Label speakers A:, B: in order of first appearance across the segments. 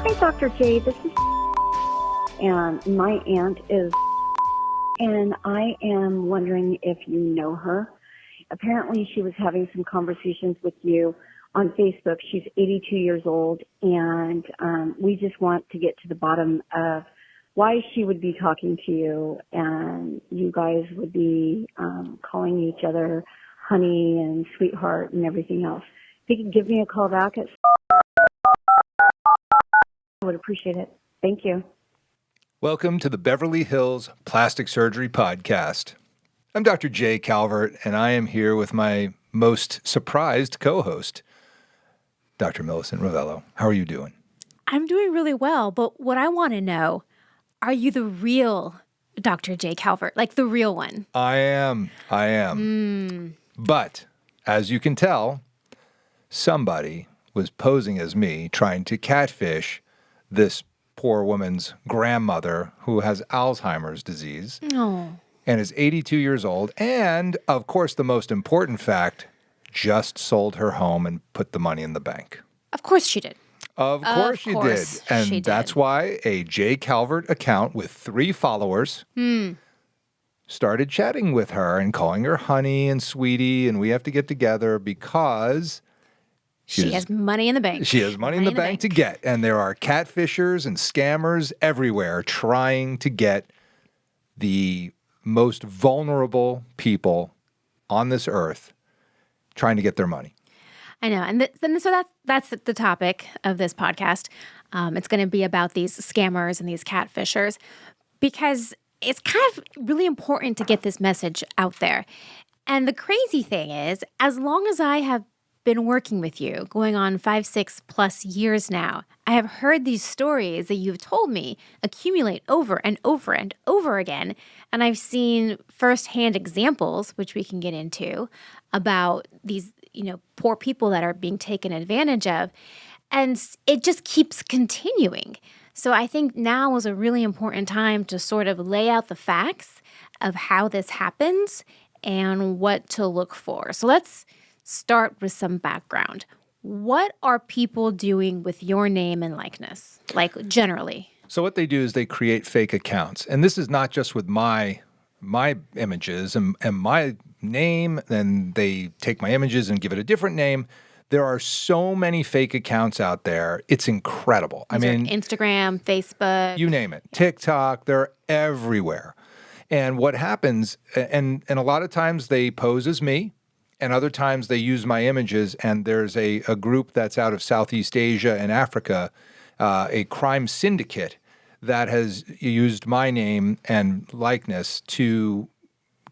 A: Hi, Dr. J. This is and my aunt is, and I am wondering if you know her. Apparently, she was having some conversations with you on Facebook. She's 82 years old, and we just want to get to the bottom of why she would be talking to you, and you guys would be calling each other honey and sweetheart and everything else. If you could give me a call back, I would appreciate it. Thank you.
B: Welcome to the Beverly Hills Plastic Surgery Podcast. I'm Dr. J. Calvert, and I am here with my most surprised co-host, Dr. Millicent Rovelo. How are you doing?
C: I'm doing really well, but what I want to know, are you the real Dr. J. Calvert, like the real one?
B: I am. But, as you can tell, somebody was posing as me, trying to catfish this poor woman's grandmother who has Alzheimer's disease and is 82 years old. And, of course, the most important fact, just sold her home and put the money in the bank.
C: Of course she did.
B: Of course she did. And that's why a J. Calvert account with 3 followers started chatting with her and calling her honey and sweetie, and we have to get together because
C: she has money in the bank.
B: She has money in the bank to get. And there are catfishers and scammers everywhere trying to get the most vulnerable people on this earth, trying to get their money.
C: I know. And so that's the topic of this podcast. It's going to be about these scammers and these catfishers because it's kind of really important to get this message out there. And the crazy thing is, as long as I have been working with you, going on 5-6+ years now, I have heard these stories that you've told me accumulate over and over and over again. And I've seen firsthand examples, which we can get into, about these, poor people that are being taken advantage of. And it just keeps continuing. So I think now is a really important time to sort of lay out the facts of how this happens and what to look for. So let's start with some background. What are people doing with your name and likeness, like generally?
B: So what they do is they create fake accounts. And this is not just with my images and my name, then they take my images and give it a different name. There are so many fake accounts out there. It's incredible.
C: Instagram, Facebook.
B: You name it. TikTok, they're everywhere. And what happens, and a lot of times they pose as me, and other times they use my images, and there's a group that's out of Southeast Asia and Africa, a crime syndicate that has used my name and likeness to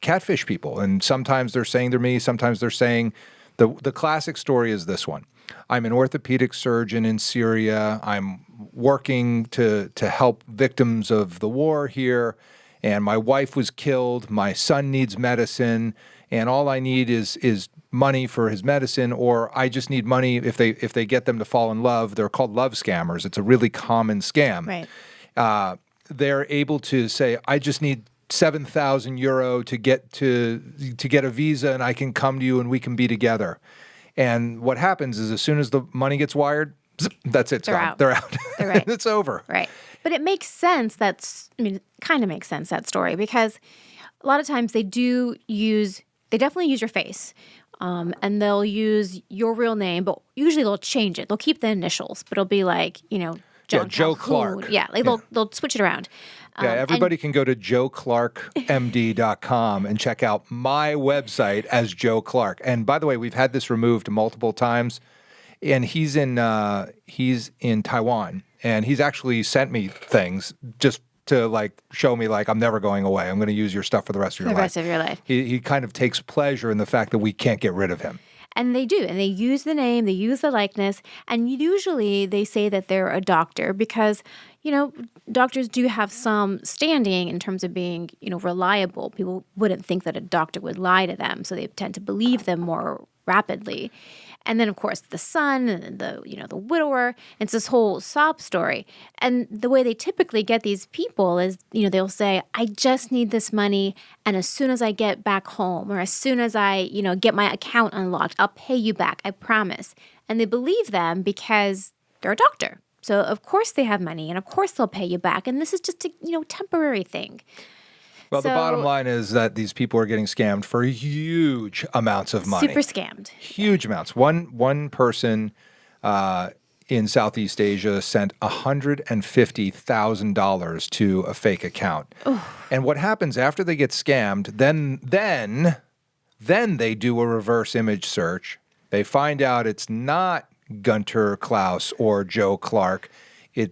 B: catfish people. And sometimes they're saying they're me, sometimes they're saying, the classic story is this one. I'm an orthopedic surgeon in Syria. I'm working to help victims of the war here, and my wife was killed. My son needs medicine. And all I need is money for his medicine, or I just need money if they get them to fall in love. They're called love scammers. It's a really common scam.
C: Right.
B: They're able to say, I just need 7,000 euro to get a visa, and I can come to you and we can be together. And what happens is, as soon as the money gets wired, zip, that's it. They're out. They're right. It's over.
C: Right. But it makes sense. Kind of makes sense, that story, because a lot of times they definitely use your face, and they'll use your real name, but usually they'll change it. They'll keep the initials, but it'll be like,
B: Joe Clark.
C: Yeah, they'll switch it around.
B: Everybody can go to joeclarkmd.com and check out my website as Joe Clark. And by the way, we've had this removed multiple times, and he's in Taiwan, and he's actually sent me things just to show me I'm never going away. I'm going to use your stuff for the rest of your life.
C: The rest of your life.
B: He kind of takes pleasure in the fact that we can't get rid of him.
C: And they do. And they use the name, they use the likeness, and usually they say that they're a doctor because, doctors do have some standing in terms of being, reliable. People wouldn't think that a doctor would lie to them, so they tend to believe them more rapidly. And then, of course, the son and the widower. It's this whole sob story. And the way they typically get these people is, they'll say, I just need this money. And as soon as I get back home, or as soon as I, get my account unlocked, I'll pay you back. I promise. And they believe them because they're a doctor. So of course they have money, and of course they'll pay you back. And this is just a temporary thing.
B: Well, the bottom line is that these people are getting scammed for huge amounts of money.
C: Super scammed.
B: Huge amounts. One person in Southeast Asia sent $150,000 to a fake account. Ooh. And what happens after they get scammed, then they do a reverse image search. They find out it's not Gunter Klaus or Joe Clark.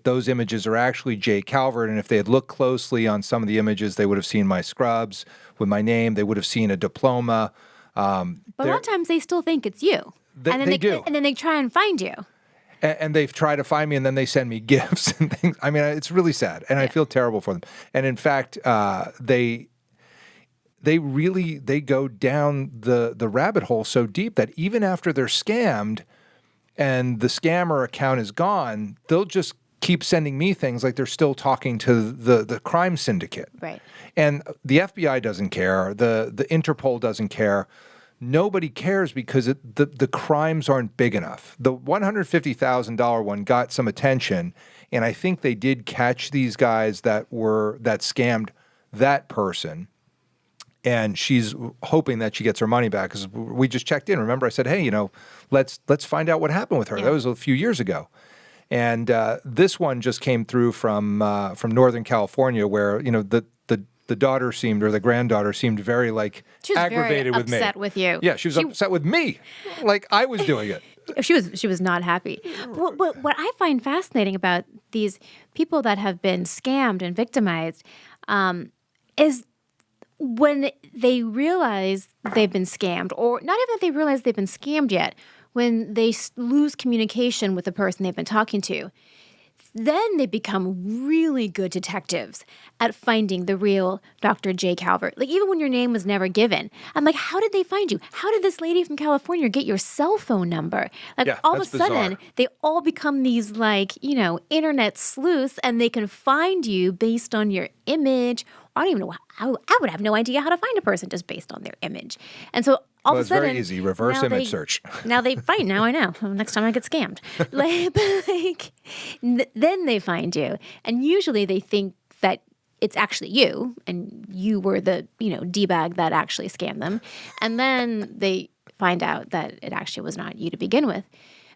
B: Those images are actually Jay Calvert, and if they had looked closely on some of the images, they would have seen my scrubs with my name. They would have seen a diploma.
C: But a lot of times they still think it's you.
B: They do.
C: And then they try and find you.
B: And they've tried to find me, and then they send me gifts and things. I mean, it's really sad, and I feel terrible for them. And in fact, they go down the rabbit hole so deep that even after they're scammed and the scammer account is gone, they'll just keep sending me things like they're still talking to the crime syndicate. Right. And the FBI doesn't care. The Interpol doesn't care. Nobody cares because the crimes aren't big enough. The $150,000 one got some attention, and I think they did catch these guys that scammed that person. And she's hoping that she gets her money back because we just checked in. Remember, I said, hey, let's find out what happened with her. Yeah. That was a few years ago. And this one just came through from Northern California, where the daughter seemed, or the granddaughter seemed very aggravated with me.
C: Upset with you.
B: Yeah, she was upset with me, like I was doing it.
C: She was not happy. What I find fascinating about these people that have been scammed and victimized is when they realize they've been scammed, or not even that they realize they've been scammed yet, when they lose communication with the person they've been talking to, then they become really good detectives at finding the real Dr. J. Calvert. Like, even when your name was never given, I'm like, how did they find you? How did this lady from California get your cell phone number? Like, all of a sudden, bizarre. They all become these, internet sleuths, and they can find you based on your image. I don't even know I would have no idea how to find a person just based on their image. And so all of a sudden,
B: it's very easy. Reverse image search.
C: Now they find. Now I know. Next time I get scammed, then they find you, and usually they think that it's actually you, and you were the D-bag that actually scammed them, and then they find out that it actually was not you to begin with.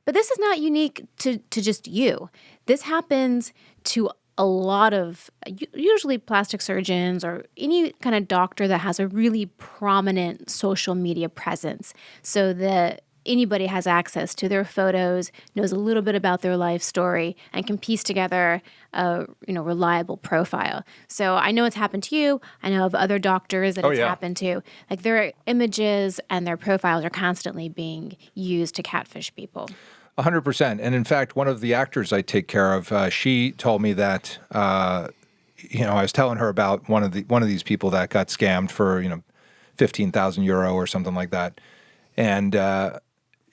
C: But this is not unique to just you. This happens to a lot of usually plastic surgeons or any kind of doctor that has a really prominent social media presence, so that anybody has access to their photos, knows a little bit about their life story, and can piece together a reliable profile. So I know it's happened to you. I know of other doctors that happened to. Like, their images and their profiles are constantly being used to catfish people.
B: 100%. And in fact, one of the actors I take care of, she told me that, I was telling her about one of these people that got scammed for, 15,000 euro or something like that. And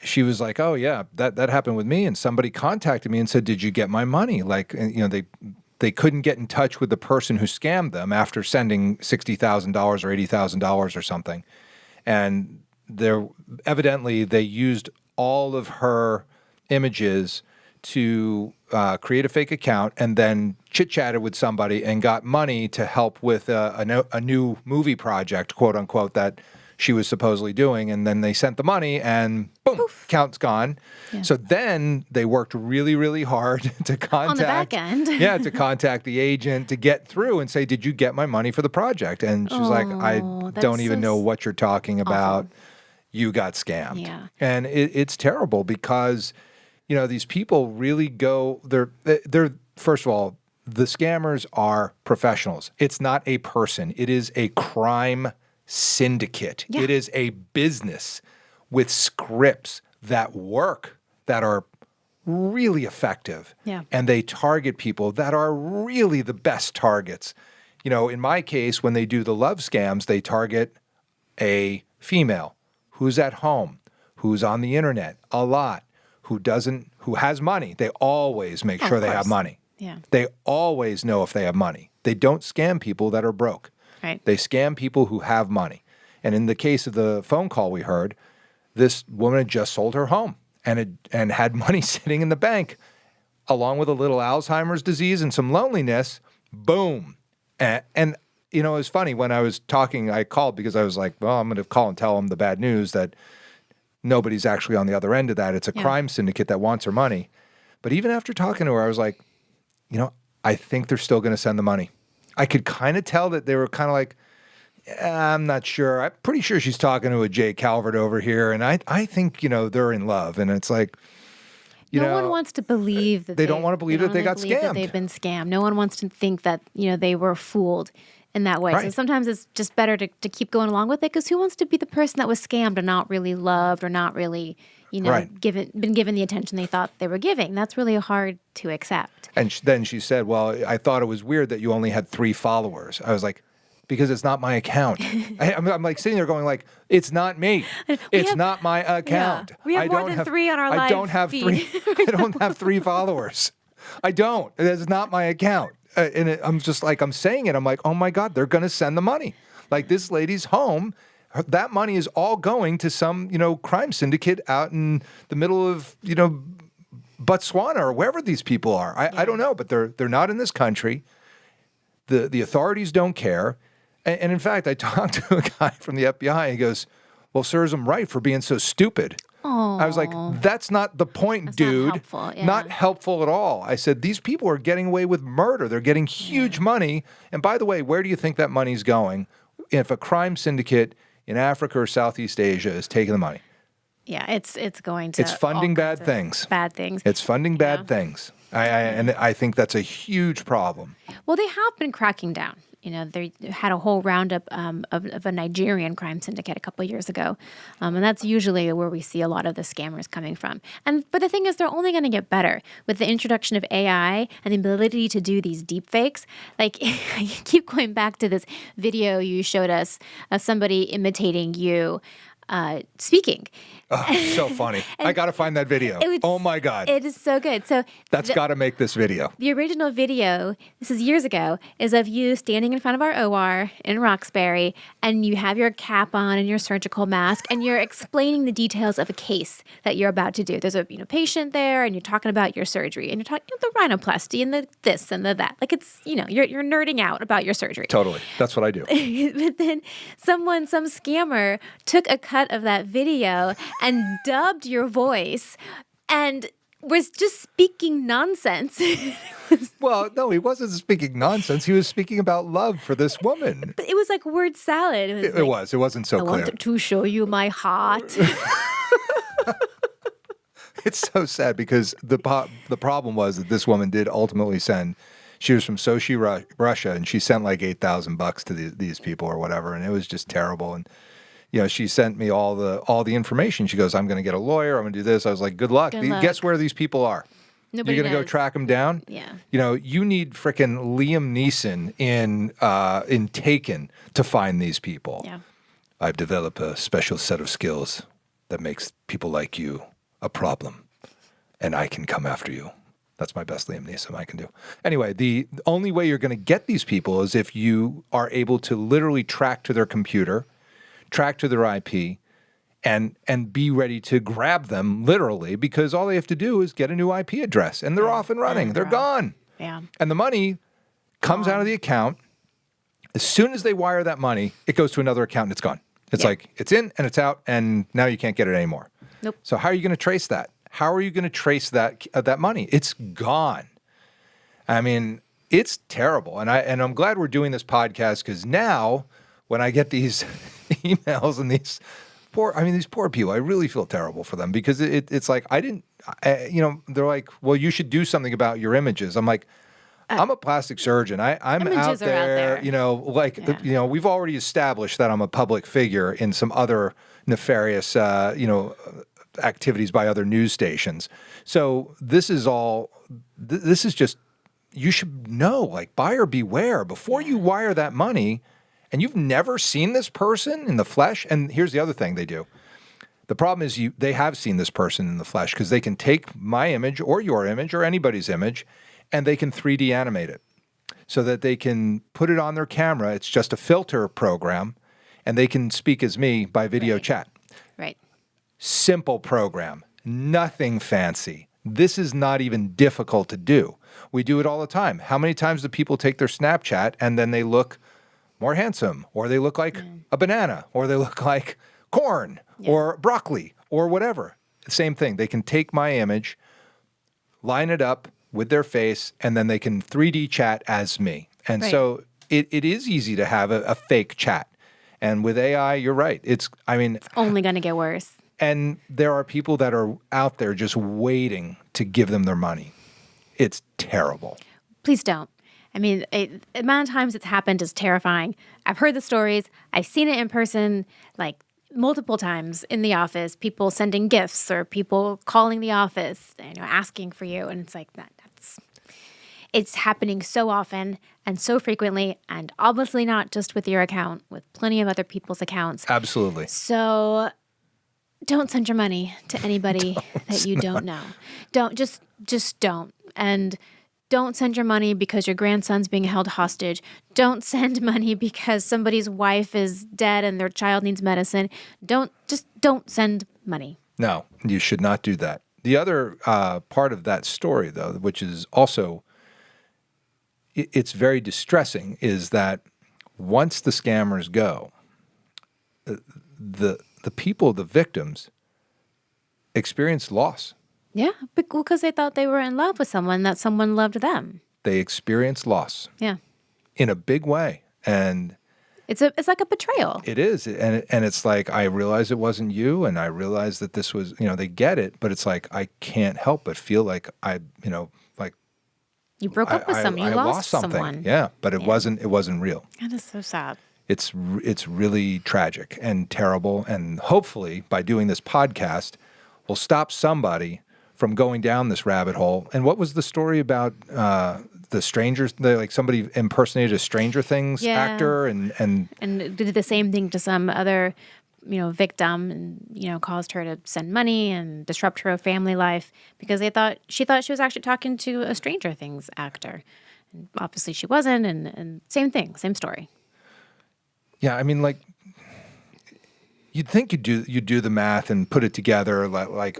B: she was like, oh yeah, that happened with me. And somebody contacted me and said, did you get my money? They couldn't get in touch with the person who scammed them after sending $60,000 or $80,000 or something. And evidently they used all of her images to create a fake account, and then chit-chatted with somebody and got money to help with a new movie project, quote unquote, that she was supposedly doing. And then they sent the money, and boom, account's gone. Yeah. So then they worked really, really hard to contact on the back end. To contact the agent to get through and say, did you get my money for the project? And she was like, I don't even know what you're talking about. Awful. You got scammed. Yeah. And it's terrible because these people really go, they're first of all, the scammers are professionals. It's not a person. It is a crime syndicate. Yeah. It is a business with scripts that work, that are really effective. Yeah. And they target people that are really the best targets. In my case, when they do the love scams, they target a female who's at home, who's on the internet a lot, who has money. They always make sure they have money. Yeah. They always know if they have money. They don't scam people that are broke. Right. They scam people who have money. And in the case of the phone call we heard, this woman had just sold her home and had money sitting in the bank along with a little Alzheimer's disease and some loneliness, boom. And you know, it was funny when I was talking, I called because I was like, well, I'm going to call and tell them the bad news that nobody's actually on the other end of that. It's a crime syndicate that wants her money. But even after talking to her, I was like, you know, I think they're still going to send the money. I could kind of tell that they were kind of like, I'm not sure. I'm pretty sure she's talking to a Jay Calvert over here. And I think, you know, they're in love. And it's like,
C: no one wants to believe that
B: they don't want to believe that they got scammed.
C: That they've been scammed. No one wants to think that, you know, they were fooled in that way. Right. So sometimes it's just better to keep going along with it, because who wants to be the person that was scammed and not really loved or not really, you know, been given the attention they thought they were giving? That's really hard to accept. And
B: then she said, well, I thought it was weird that you only had 3 followers. I was like, because it's not my account. I'm like sitting there going like, it's not me. It's not my account.
C: Yeah. We have more than 3 on our live
B: I don't have
C: feed.
B: 3. I don't have 3 followers. I don't. It's not my account. I'm just like, I'm saying it. I'm like, oh my God, they're going to send the money. Like this lady's home. That money is all going to some, you know, crime syndicate out in the middle of, you know, Botswana or wherever these people are. I don't know, but they're not in this country. The authorities don't care. And in fact, I talked to a guy from the FBI. He goes, well, serves him right for being so stupid.
C: Aww.
B: I was like, that's not the point,
C: that's
B: dude.
C: Not helpful. Yeah.
B: Not helpful at all. I said, these people are getting away with murder. They're getting huge money. And by the way, where do you think that money's going? If a crime syndicate in Africa or Southeast Asia is taking the money.
C: Yeah, it's going to.
B: It's funding bad things.
C: Bad things.
B: It's funding bad things. And I think that's a huge problem.
C: Well, they have been cracking down. You know, they had a whole roundup of a Nigerian crime syndicate a couple of years ago. And that's usually where we see a lot of the scammers coming from. But the thing is, they're only going to get better with the introduction of AI and the ability to do these deep fakes. Like, I keep going back to this video you showed us of somebody imitating you speaking.
B: Oh, so funny. I got to find that video. Oh my God.
C: It is so good. So
B: that's got to make this video.
C: The original video, this is years ago, is of you standing in front of our OR in Roxbury, and you have your cap on and your surgical mask, and you're explaining the details of a case that you're about to do. There's a patient there, and you're talking about your surgery, and you're talking the rhinoplasty and the this and the that. Like it's, you're nerding out about your surgery.
B: Totally. That's what I do.
C: But then some scammer took a cut of that video and dubbed your voice and was just speaking nonsense.
B: Well, no, he wasn't speaking nonsense. He was speaking about love for this woman.
C: But it was like word salad.
B: It wasn't so clear.
C: I want to show you my heart.
B: It's so sad because the problem was that this woman did ultimately send. She was from Sochi, Russia, and she sent like $8,000 to these people or whatever, and it was just terrible. And she sent me all the information. She goes, I'm going to get a lawyer. I'm going to do this. I was like, good luck. Guess where these people are?
C: Nobody
B: You're going to go track them down?
C: Yeah.
B: You need frickin' Liam Neeson in Taken to find these people.
C: Yeah.
B: I've developed a special set of skills that makes people like you a problem, and I can come after you. That's my best Liam Neeson I can do. Anyway, the only way you're going to get these people is if you are able to literally track to their computer, track to their IP, and be ready to grab them literally, because all they have to do is get a new IP address, and they're off and running. They're gone.
C: Yeah.
B: And the money comes out of the account. As soon as they wire that money, it goes to another account and it's gone. It's like it's in and it's out, and now you can't get it anymore.
C: Nope.
B: So how are you going to trace that? How are you going to trace that money? It's gone. I mean, it's terrible. And I'm glad we're doing this podcast, because now when I get these emails and these poor people, I really feel terrible for them, because it's like they're like, well, you should do something about your images. I'm like, I'm a plastic surgeon. I'm out there, we've already established that I'm a public figure in some other nefarious, activities by other news stations. So this is just, you should know, like, buyer beware before you wire that money. And you've never seen this person in the flesh. And here's the other thing they do. The problem is they have seen this person in the flesh, because they can take my image or your image or anybody's image, and they can 3D animate it so that they can put it on their camera. It's just a filter program, and they can speak as me by video chat.
C: Right.
B: Simple program, nothing fancy. This is not even difficult to do. We do it all the time. How many times do people take their Snapchat and then they look more handsome, or they look like a banana, or they look like corn or broccoli or whatever? Same thing. They can take my image, line it up with their face, and then they can 3D chat as me. And so it is easy to have a fake chat. And with AI, you're right. It's
C: only going to get worse.
B: And there are people that are out there just waiting to give them their money. It's terrible.
C: Please don't. I mean, the amount of times it's happened is terrifying. I've heard the stories. I've seen it in person, like multiple times in the office, people sending gifts or people calling the office, asking for you. And it's like it's happening so often and so frequently, and obviously not just with your account, with plenty of other people's accounts.
B: Absolutely.
C: So don't send your money to anybody that you don't know. Just don't. And don't send your money because your grandson's being held hostage. Don't send money because somebody's wife is dead and their child needs medicine. Don't send money.
B: No, you should not do that. The other part of that story, though, which is also, it's very distressing, is that once the scammers go, the people, the victims, experience loss.
C: Yeah, because they thought they were in love with someone, that someone loved them.
B: They experience loss.
C: Yeah.
B: In a big way. And
C: it's like a betrayal.
B: It is. And it's like, I realize it wasn't you, and I realize that this was, they get it, but it's like, I can't help but feel like
C: you broke up with someone, you lost
B: something.
C: Someone.
B: Yeah, but it wasn't real.
C: That is so sad.
B: It's really tragic and terrible, and hopefully by doing this podcast, we'll stop somebody from going down this rabbit hole. And what was the story about the strangers? Somebody impersonated a Stranger Things actor and
C: did the same thing to some other, victim, and caused her to send money and disrupt her family life because she thought she was actually talking to a Stranger Things actor. And obviously she wasn't. And same thing, same story.
B: Yeah, I mean, you'd think you'd do the math and put it together,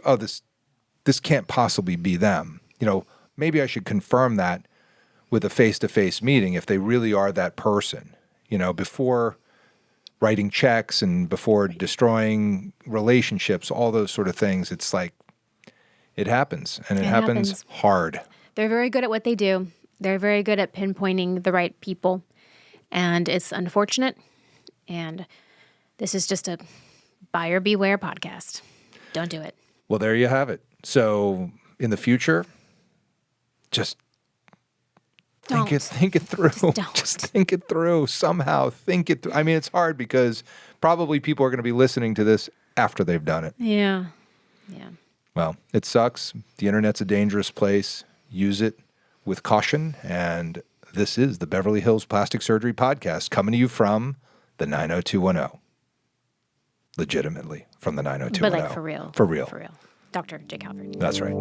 B: oh, this can't possibly be them. Maybe I should confirm that with a face-to-face meeting if they really are that person, before writing checks and before destroying relationships, all those sort of things. It's like, it happens, and it happens hard.
C: They're very good at what they do. They're very good at pinpointing the right people, and it's unfortunate. And this is just a buyer beware podcast. Don't do it.
B: Well, there you have it. So in the future, just think it through. Just think it through. Somehow think it through. I mean, it's hard because probably people are going to be listening to this after they've done it.
C: Yeah.
B: Well, it sucks. The internet's a dangerous place. Use it with caution. And this is the Beverly Hills Plastic Surgery Podcast, coming to you from the 90210. Legitimately from the 90210.
C: But for real.
B: For real.
C: For real. Dr. J. Calvert.
B: That's right.